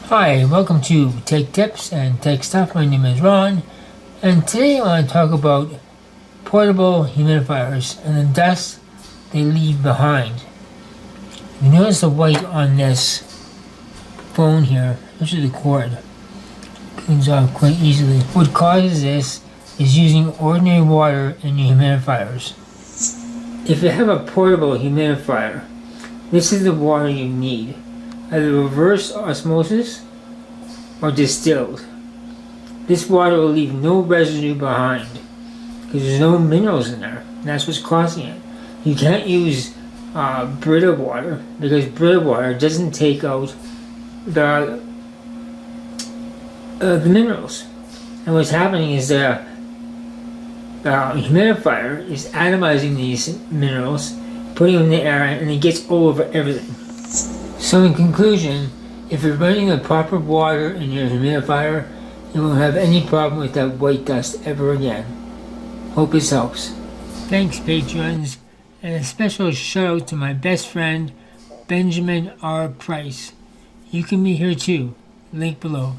Hi, welcome to Tech Tips and Tech Stuff. My name is Ron, and today I want to talk about portable humidifiers and the dust they leave behind. You notice the white on this phone here, especially the cord, cleans off quite easily. What causes this is using ordinary water in your humidifiers. If you have a portable humidifier, this is the water you need. Either reverse osmosis or distilled. This water will leave no residue behind because there's no minerals in there. And that's what's causing it. You can't use Brita water because Brita water doesn't take out the minerals. And what's happening is the humidifier is atomizing these minerals, putting them in the air, and it gets all over everything. So in conclusion, if you're running the proper water in your humidifier, you won't have any problem with that white dust ever again. Hope this helps. Thanks, patrons, and a special shout out to my best friend, Benjamin R. Price. You can be here too. Link below.